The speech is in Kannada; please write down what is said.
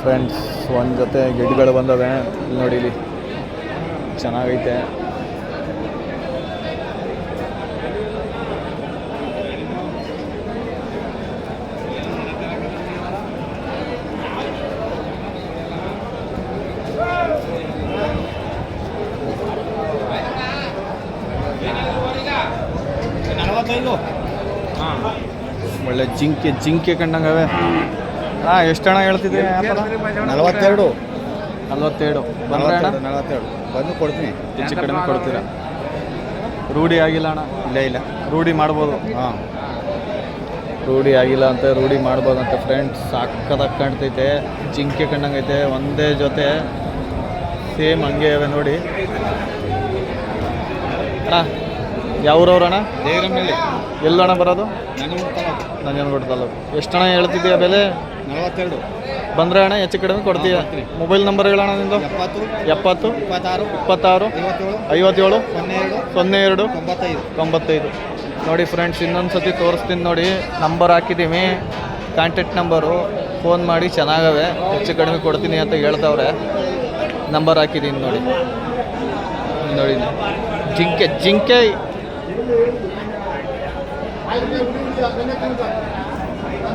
ಫ್ರೆಂಡ್ಸ್ ಒಂದು ಜೊತೆ ಗಿಡಗಳು ಬಂದವೆ ನೋಡಿ, ಇಲ್ಲಿ ಚೆನ್ನಾಗೈತೆ. ಒಳ್ಳೆ ಜಿಂಕೆ ಕಂಡಂಗವೆ. ಎಷ್ಟು ಹಣ ಹೇಳ್ತಿದ್ದೆ? 42 ಬಂದ್ರೆ ಅಣ್ಣ 42 ಬಂದು ಕೊಡ್ತೀನಿ. ಹೆಚ್ಚು ಕಡಿಮೆ ಕೊಡ್ತೀರಾ? ರೂಢಿ ಆಗಿಲ್ಲ ಅಣ್ಣ? ಇಲ್ಲ ರೂಢಿ ಮಾಡ್ಬೋದು. ರೂಢಿ ಆಗಿಲ್ಲ ಅಂತ ರೂಢಿ ಮಾಡ್ಬೋದಂತೆ ಫ್ರೆಂಡ್ಸ್. ಸಾಕದಾಗಿ ಕಾಣ್ತೈತೆ, ಜಿಂಕೆ ಕಂಡಂಗೈತೆ. ಒಂದೇ ಜೊತೆ ಸೇಮ್ ಹಂಗೆ ಇವೆ ನೋಡಿ ಅಣ್ಣ. ಯಾವ್ರವ್ರಣ್ಣ? ದೇವರಮನೆಯಲ್ಲಿ. ಎಲ್ಲಣ್ಣ ಬರೋದು? ನಂಜನಗೂಡು ತಾಲೂಕು. ಎಷ್ಟು ಹಣ ಹೇಳ್ತಿದ್ದೀಯ ಬೆಲೆ? 42 ಬಂದರೆ ಅಣ್ಣ ಹೆಚ್ಚು ಕಡಿಮೆ ಕೊಡ್ತೀಯ? ಮೊಬೈಲ್ ನಂಬರ್ ಹೇಳೋಣ ನಿಂದು? 70 26 57 02 95. ನೋಡಿ ಫ್ರೆಂಡ್ಸ್, ಇನ್ನೊಂದು ಸತಿ ತೋರಿಸ್ತೀನಿ ನೋಡಿ. ನಂಬರ್ ಹಾಕಿದ್ದೀವಿ, ಕಾಂಟ್ಯಾಕ್ಟ್ ನಂಬರು. ಫೋನ್ ಮಾಡಿ, ಚೆನ್ನಾಗವೆ, ಹೆಚ್ಚು ಕಡಿಮೆ ಕೊಡ್ತೀನಿ ಅಂತ ಹೇಳ್ತವ್ರೆ. ನಂಬರ್ ಹಾಕಿದ್ದೀನಿ ನೋಡಿ. ನೋಡಿ ಜಿಂಕೆ